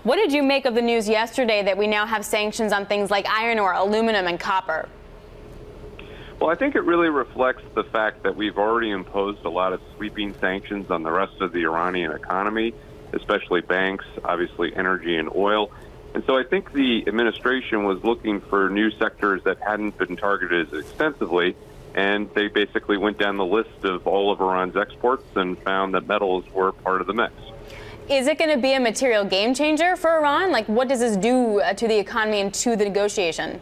What did you make of the news yesterday that we now have sanctions on things like iron ore, aluminum, and copper? Well, I think it really reflects the fact that we've already imposed a lot of sweeping sanctions on the rest of the Iranian economy, especially banks, obviously energy and oil. And so I think the administration was looking for new sectors that hadn't been targeted as extensively, and they basically went down the list of all of Iran's exports and found that metals were part of the mix. Is it going to be a material game changer for Iran? Like, what does this do to the economy and to the negotiation?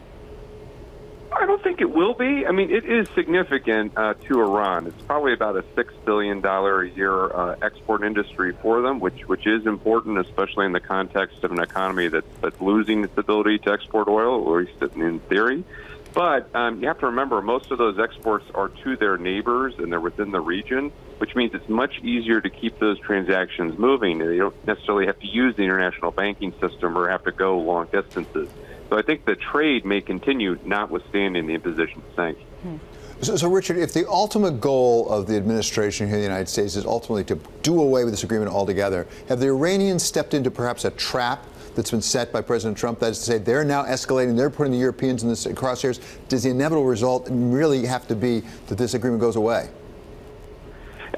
I don't think it will be. I mean, it is significant to Iran. It's probably about a $6 billion a year export industry for them, which is important, especially in the context of an economy that's losing its ability to export oil, or at least in theory. But you have to remember, most of those exports are to their neighbors, and they're within the region, which means it's much easier to keep those transactions moving. They don't necessarily have to use the international banking system or have to go long distances. So I think the trade may continue, notwithstanding the imposition of sanctions. So, Richard, if the ultimate goal of the administration here in the United States is ultimately to do away with this agreement altogether, have the Iranians stepped into perhaps a trap that's been set by President Trump? That is to say, they're now escalating, they're putting the Europeans in the crosshairs. Does the inevitable result really have to be that this agreement goes away?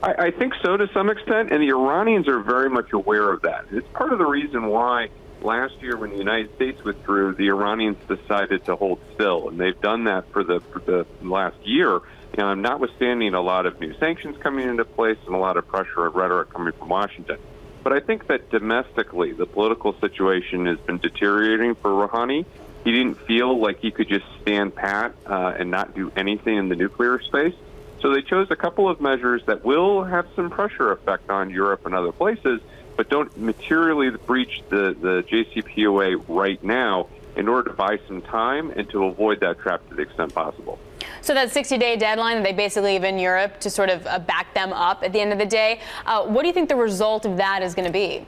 I think so to some extent, and the Iranians are very much aware of that. It's part of the reason why last year, when the United States withdrew, the Iranians decided to hold still, and they've done that for the last year. Notwithstanding a lot of new sanctions coming into place and a lot of pressure and rhetoric coming from Washington. But I think that domestically, the political situation has been deteriorating for Rouhani. He didn't feel like he could just stand pat and not do anything in the nuclear space. So they chose a couple of measures that will have some pressure effect on Europe and other places, but don't materially breach the JCPOA right now in order to buy some time and to avoid that trap to the extent possible. So that 60-day deadline that they basically leave in Europe to sort of back them up at the end of the day, what do you think the result of that is going to be?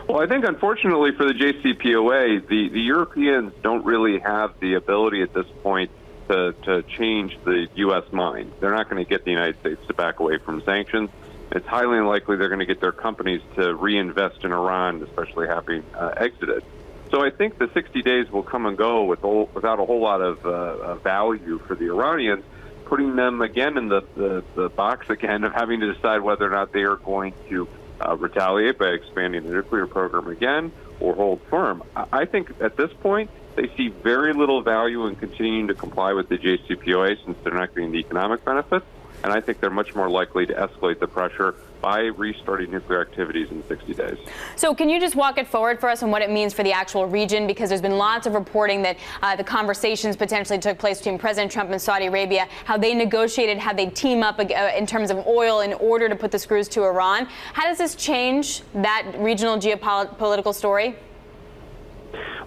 Well, I think unfortunately for the JCPOA, the Europeans don't really have the ability at this point to change the U.S. mind. They're not going to get the United States to back away from sanctions. It's highly unlikely they're going to get their companies to reinvest in Iran, especially having exited. So I think the 60 days will come and go without a whole lot of value for the Iranians, putting them again in the box again of having to decide whether or not they are going to retaliate by expanding the nuclear program again or hold firm. I think at this point they see very little value in continuing to comply with the JCPOA since they're not getting the economic benefits. And I think they're much more likely to escalate the pressure by restarting nuclear activities in 60 days. So can you just walk it forward for us on what it means for the actual region? Because there's been lots of reporting that the conversations potentially took place between President Trump and Saudi Arabia, how they negotiated, how they team up in terms of oil in order to put the screws to Iran. How does this change that regional geopolitical story?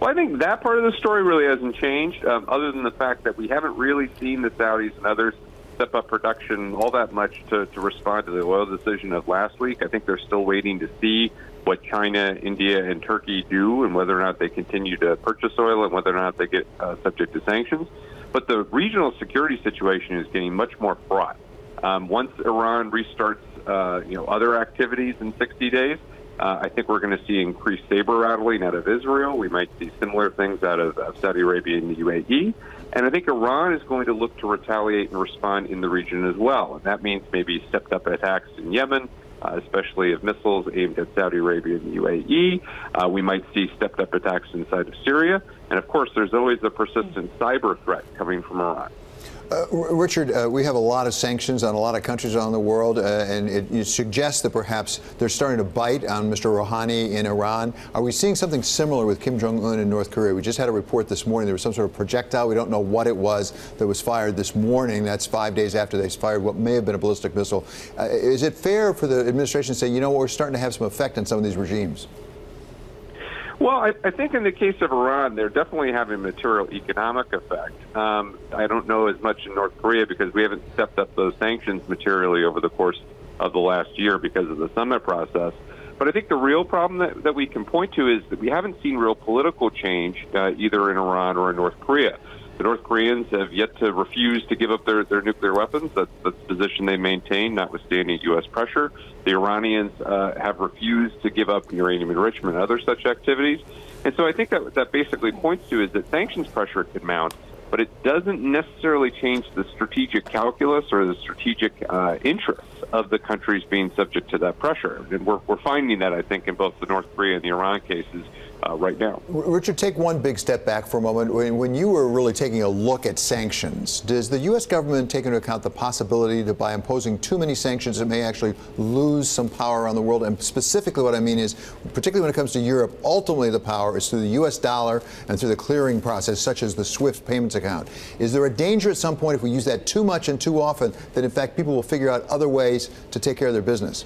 Well, I think that part of the story really hasn't changed, other than the fact that we haven't really seen the Saudis and others step up production all that much to respond to the oil decision of last week. I think they're still waiting to see what China, India, and Turkey do and whether or not they continue to purchase oil and whether or not they get subject to sanctions. But the regional security situation is getting much more fraught. Once Iran restarts other activities in 60 days, I think we're going to see increased saber rattling out of Israel. We might see similar things out of Saudi Arabia and the UAE. And I think Iran is going to look to retaliate and respond in the region as well. And that means maybe stepped up attacks in Yemen, especially of missiles aimed at Saudi Arabia and the UAE. We might see stepped up attacks inside of Syria. And of course, there's always the persistent cyber threat coming from Iran. Richard, we have a lot of sanctions on a lot of countries around the world, and it suggests that perhaps they're starting to bite on Mr. Rouhani in Iran. Are we seeing something similar with Kim Jong-un in North Korea? We just had a report this morning. There was some sort of projectile. We don't know what it was that was fired this morning. That's 5 days after they fired what may have been a ballistic missile. Is it fair for the administration to say, you know, we're starting to have some effect on some of these regimes? Well, I think in the case of Iran, they're definitely having a material economic effect. I don't know as much in North Korea because we haven't stepped up those sanctions materially over the course of the last year because of the summit process. But I think the real problem that we can point to is that we haven't seen real political change either in Iran or in North Korea. The North Koreans have yet to refuse to give up their nuclear weapons. That's the position they maintain, notwithstanding U.S. pressure. The Iranians have refused to give up uranium enrichment and other such activities. And so I think that basically points to is that sanctions pressure could mount, but it doesn't necessarily change the strategic calculus or the strategic interests of the countries being subject to that pressure. And we're finding that, I think, in both the North Korea and the Iran cases right now. Richard, take one big step back for a moment. When you were really taking a look at sanctions, does the U.S. government take into account the possibility that by imposing too many sanctions, it may actually lose some power around the world? And specifically what I mean is, particularly when it comes to Europe, ultimately the power is through the U.S. dollar and through the clearing process, such as the SWIFT payments account. Is there a danger at some point if we use that too much and too often that, in fact, people will figure out other ways to take care of their business?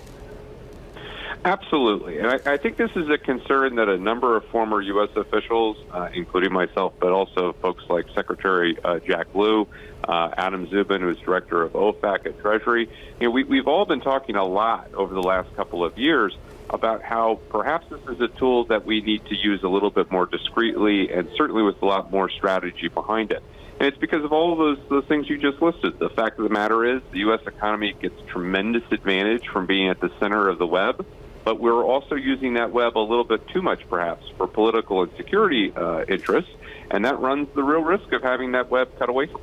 Absolutely. And I think this is a concern that a number of former U.S. officials, including myself, but also folks like Secretary Jack Lew, Adam Zubin, who is director of OFAC at Treasury, we've all been talking a lot over the last couple of years about how perhaps this is a tool that we need to use a little bit more discreetly and certainly with a lot more strategy behind it. And it's because of all of those things you just listed. The fact of the matter is the U.S. economy gets tremendous advantage from being at the center of the web, but we're also using that web a little bit too much, perhaps, for political and security interests, and that runs the real risk of having that web cut away from us.